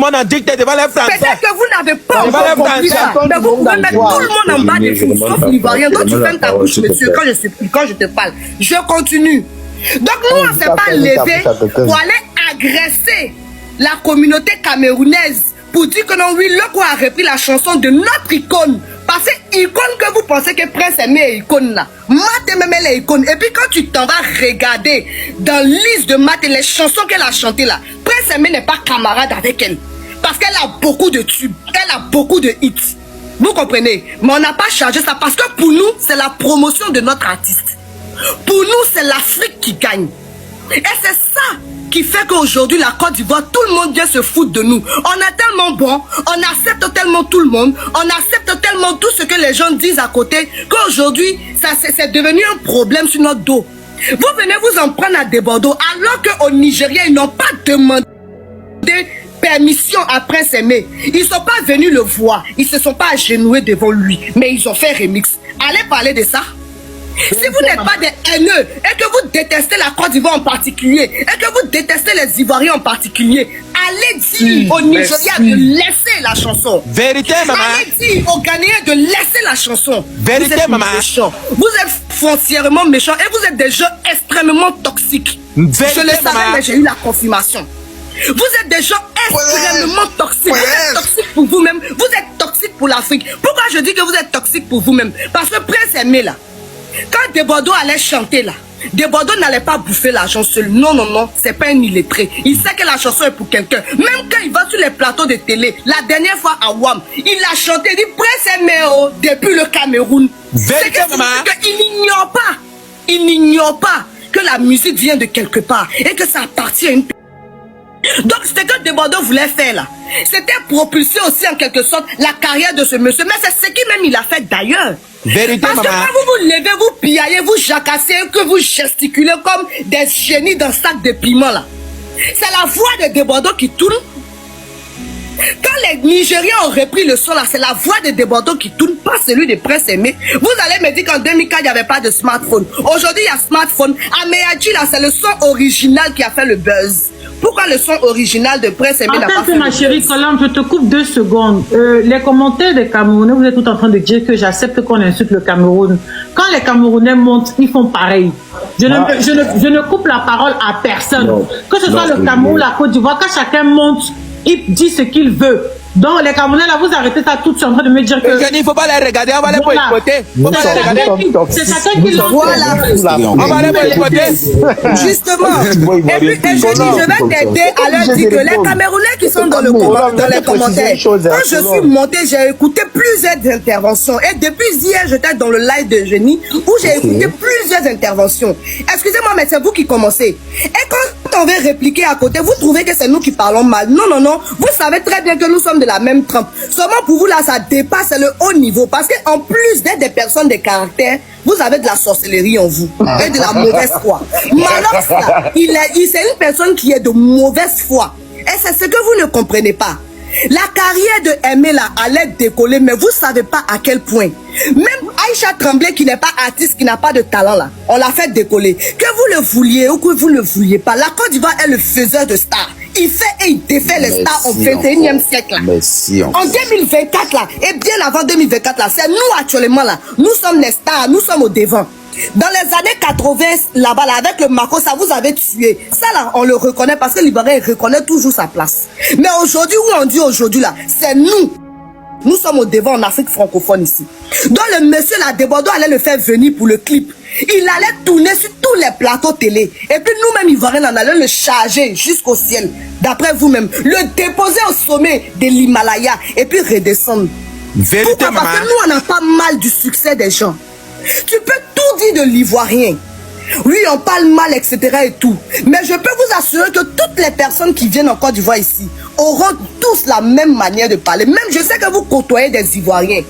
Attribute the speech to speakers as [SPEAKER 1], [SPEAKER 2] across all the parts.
[SPEAKER 1] monde en dicté devant les Français.
[SPEAKER 2] Peut-être que vous n'avez pas encore compris ça. Mais vous pouvez mettre tout le monde en bas des fous, sauf l'Ivoirien. Donc tu fermes ta bouche, monsieur, quand je te parle. Je continue. Donc nous, on ne s'est pas levé pour aller agresser la communauté camerounaise pour dire que non, oui, le quoi a repris la chanson de notre icône. Parce que icône que vous pensez que Prince Aimé est icône là. Matt même elle est icône. Et puis quand tu t'en vas regarder dans liste de Matt et les chansons qu'elle a chantées là, Prince Aimé n'est pas camarade avec elle. Parce qu'elle a beaucoup de tubes, elle a beaucoup de hits. Vous comprenez? Mais on n'a pas chargé ça parce que pour nous, c'est la promotion de notre artiste. Pour nous, c'est l'Afrique qui gagne. Et c'est ça qui fait qu'aujourd'hui, la Côte d'Ivoire, tout le monde vient se foutre de nous. On est tellement bon, on accepte tellement tout le monde, on accepte tellement tout ce que les gens disent à côté, qu'aujourd'hui, c'est devenu un problème sur notre dos. Vous venez vous en prendre à des Bordeaux, alors qu'au Nigeria, ils n'ont pas demandé permission à Prince Aimé. Ils ne sont pas venus le voir, ils ne se sont pas agenouillés devant lui, mais ils ont fait remix. Allez parler de ça. Si vous n'êtes pas des haineux et que vous détestez la Côte d'Ivoire en particulier et que vous détestez les Ivoiriens en particulier, allez dire au Nigeria de laisser la chanson.
[SPEAKER 1] Vérité, maman.
[SPEAKER 2] Allez dire aux Ghanéens de laisser la chanson.
[SPEAKER 1] Vérité,
[SPEAKER 2] vous êtes
[SPEAKER 1] maman.
[SPEAKER 2] Méchants. Vous êtes foncièrement méchants et vous êtes des gens extrêmement toxiques.
[SPEAKER 1] Vérité,
[SPEAKER 2] je le savais,
[SPEAKER 1] maman.
[SPEAKER 2] mais j'ai eu la confirmation. Vous êtes des gens extrêmement toxiques. Vous êtes toxiques pour vous-même. Vous êtes toxiques pour l'Afrique. Pourquoi je dis que vous êtes toxiques pour vous-même? Parce que Prince Aimé là, quand Des Bordeaux allait chanter là, Des Bordeaux n'allait pas bouffer l'argent seul. Non, non, non, c'est pas un illettré. Il sait que la chanson est pour quelqu'un. Même quand il va sur les plateaux de télé, la dernière fois à WAM, il a chanté, il dit Prince Aimé depuis le Cameroun. C'est qu'il n'ignore pas que la musique vient de quelque part et que ça appartient à une. Donc ce que Des Bordeaux voulait faire là, c'était propulser aussi en quelque sorte la carrière de ce monsieur. Mais c'est ce qu'il même il a fait d'ailleurs.
[SPEAKER 1] Vérité,
[SPEAKER 2] parce que
[SPEAKER 1] maman.
[SPEAKER 2] quand vous vous levez, vous piaillez, vous jacassez, que vous gesticulez comme des génies dans sac de piment là, c'est la voix de Des Bordeaux qui tourne. Quand les Nigériens ont repris le son là, c'est la voix de Des Bordeaux qui tourne, pas celui de Prince Aimé. Vous allez me dire qu'en 2004 il n'y avait pas de smartphone. Aujourd'hui il y a smartphone. Améadji là, c'est le son original qui a fait le buzz. Pourquoi le son original de Prince Aimé n'a pas fait
[SPEAKER 3] ma chérie Colombe, je te coupe 2 secondes. Les commentaires des Camerounais, vous êtes tout en train de dire que j'accepte qu'on insulte le Cameroun. Quand les Camerounais montent, ils font pareil. Je ne coupe la parole à personne. Non, que ce soit le Cameroun, la Côte d'Ivoire, quand chacun monte, il dit ce qu'il veut. Donc les Camerounais là, vous arrêtez ça tout de suite en train de me dire que...
[SPEAKER 1] Il ne faut pas les regarder, on va les boycotter.
[SPEAKER 3] C'est chacun qui
[SPEAKER 2] voilà.
[SPEAKER 1] On va les boycotter.
[SPEAKER 2] Justement. Et puis je vais t'aider à leur dire que les Camerounais qui sont dans les commentaires, quand je suis monté, j'ai écouté plusieurs interventions. Et depuis hier, j'étais dans le live de Génie où j'ai écouté plusieurs interventions. Excusez-moi, mais c'est vous qui commencez. Et quand on veut répliquer à côté, vous trouvez que c'est nous qui parlons mal. Non, non, non. Vous savez très bien que nous sommes de la même trempe. Seulement pour vous là, ça dépasse le haut niveau. Parce qu'en plus d'être des personnes de caractère, vous avez de la sorcellerie en vous. Et de la mauvaise foi. Manox là, c'est une personne qui est de mauvaise foi. Et c'est ce que vous ne comprenez pas. La carrière de Aimé là allait décoller, mais vous savez pas à quel point. Même Aïcha Tremblay qui n'est pas artiste, qui n'a pas de talent là, on l'a fait décoller. Que vous le vouliez ou que vous ne le vouliez pas, la Côte d'Ivoire est le faiseur de stars. Il fait et il défait les stars au 21e siècle là. En 2024 là, et bien avant 2024 là, c'est nous actuellement là. Nous sommes les stars, nous sommes au devant. Dans les années 80, là-bas, là, avec le Marco, ça vous avait tué. Ça, là, on le reconnaît parce que l'Ivoirien reconnaît toujours sa place. Mais aujourd'hui, où on dit aujourd'hui, là, c'est nous. Nous sommes au devant en Afrique francophone ici. Donc, le monsieur, là, Des Bordeaux allait le faire venir pour le clip. Il allait tourner sur tous les plateaux télé. Et puis, nous-mêmes, Ivoiriens, on allait le charger jusqu'au ciel. D'après vous-même. Le déposer au sommet de l'Himalaya. Et puis, redescendre.
[SPEAKER 1] Vérité,
[SPEAKER 2] pourquoi? Parce que nous, on n'a pas mal du succès des gens. Tu peux tout dire de l'Ivoirien. Oui, on parle mal, etc. et tout. Mais je peux vous assurer que toutes les personnes qui viennent en Côte d'Ivoire ici auront tous la même manière de parler. Même je sais que vous côtoyez des Ivoiriens.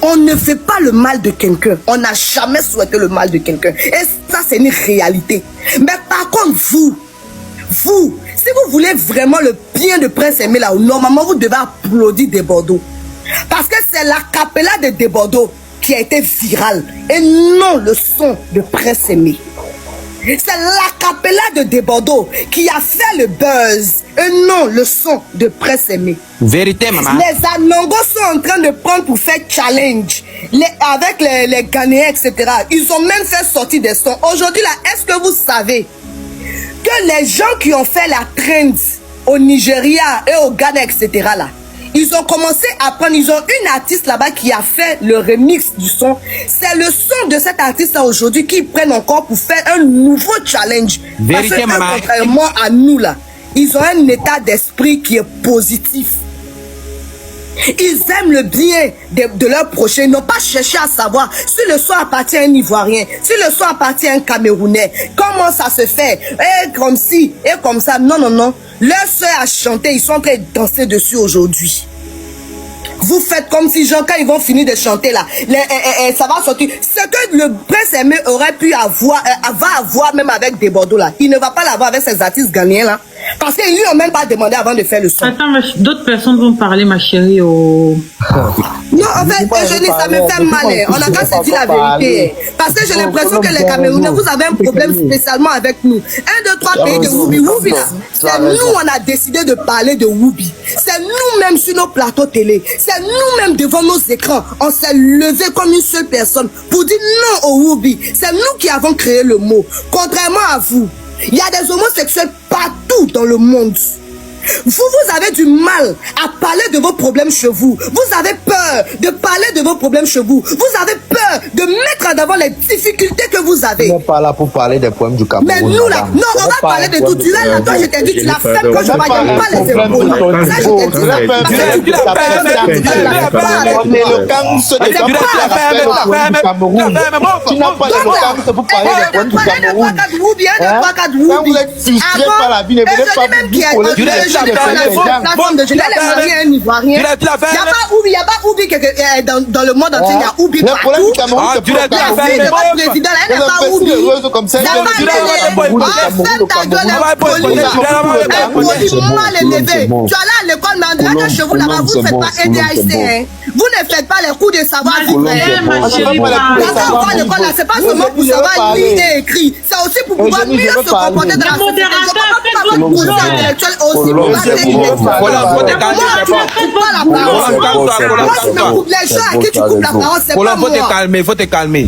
[SPEAKER 2] On ne fait pas le mal de quelqu'un. On n'a jamais souhaité le mal de quelqu'un. Et ça, c'est une réalité. Mais par contre, vous, si vous voulez vraiment le bien de Prince Aimé là, normalement, vous devez applaudir Des Bordeaux. Parce que c'est la capella de Des Bordeaux qui a été viral et non le son de Prince Aimé. C'est l'acapella de Desbordeaux qui a fait le buzz. Et non, le son de Prince Aimé.
[SPEAKER 1] Vérité, maman.
[SPEAKER 2] Les Anongos sont en train de prendre pour faire challenge avec les Ghanéens, etc. Ils ont même fait sortir des sons. Aujourd'hui, là, est-ce que vous savez que les gens qui ont fait la trend au Nigeria et au Ghana, etc., là, ils ont commencé à prendre, ils ont une artiste là-bas qui a fait le remix du son. C'est le son de cet artiste-là aujourd'hui qu'ils prennent encore pour faire un nouveau challenge.
[SPEAKER 1] Vérité,
[SPEAKER 2] parce que,
[SPEAKER 1] maman.
[SPEAKER 2] contrairement à nous, là, ils ont un état d'esprit qui est positif. Ils aiment le bien de leur prochain. Ils n'ont pas cherché à savoir si le son appartient à un Ivoirien, si le son appartient à un Camerounais. Comment ça se fait? Et comme ci, et comme ça. Non, non, non. Leur soeur a chanté. Ils sont en train de danser dessus aujourd'hui. Vous faites comme si, genre, quand ils vont finir de chanter là, ça va sortir. Ce que le Prince Aimé aurait pu avoir, va avoir même avec Desbordeaux là, il ne va pas l'avoir avec ces artistes ghanéens là. Parce qu'ils lui ont même pas demandé avant de faire le son.
[SPEAKER 3] Attends, d'autres personnes vont parler, ma chérie. Oh.
[SPEAKER 2] Non, en fait, Eugénie, ça me fait mal. On a qu'à se dire la vérité. Parce que j'ai l'impression que les Camerounais, vous avez un problème spécialement avec nous. 1, 2, 3 pays de Woubi. Woubi là, c'est nous, on a décidé de parler de Woubi. C'est nous-mêmes sur nos plateaux télé. C'est nous-mêmes devant nos écrans. On s'est levé comme une seule personne pour dire non au Woubi. C'est nous qui avons créé le mot. Contrairement à vous, il y a des homosexuels partout dans le monde. Vous avez du mal à parler de vos problèmes chez vous. Vous avez peur de parler de vos problèmes chez vous. Vous avez peur de mettre en avant les difficultés que vous avez.
[SPEAKER 4] On n'est pas là pour parler des problèmes du Cameroun.
[SPEAKER 2] Mais nous là, non, on va parler de tout. Tu es là, toi je t'ai dit, tu l'as fait quand je ne voyais pas les épaules. Ça, je t'ai dit.
[SPEAKER 4] On est le Cameroun, tu n'as pas l'éloquence pour parler des problèmes du Cameroun. Quand vous êtes frustré par la vie, ne venez pas vous poser
[SPEAKER 2] il n'y a pas Oubi dans le monde entier, il y a Oubi partout. Il y a pas président, il n'y a pas Oubi. Mal élevé. Tu as là à l'école, mais en chez vous là-bas, vous ne faites pas EDIC. Vous ne faites pas les cours de savoir l'école, c'est pas seulement pour savoir lire et écrire. C'est aussi pour pouvoir mieux se comporter dans la société. Aussi pour pas les gens à qui tu coupes la parole, c'est pas moi.
[SPEAKER 1] Faut te calmer.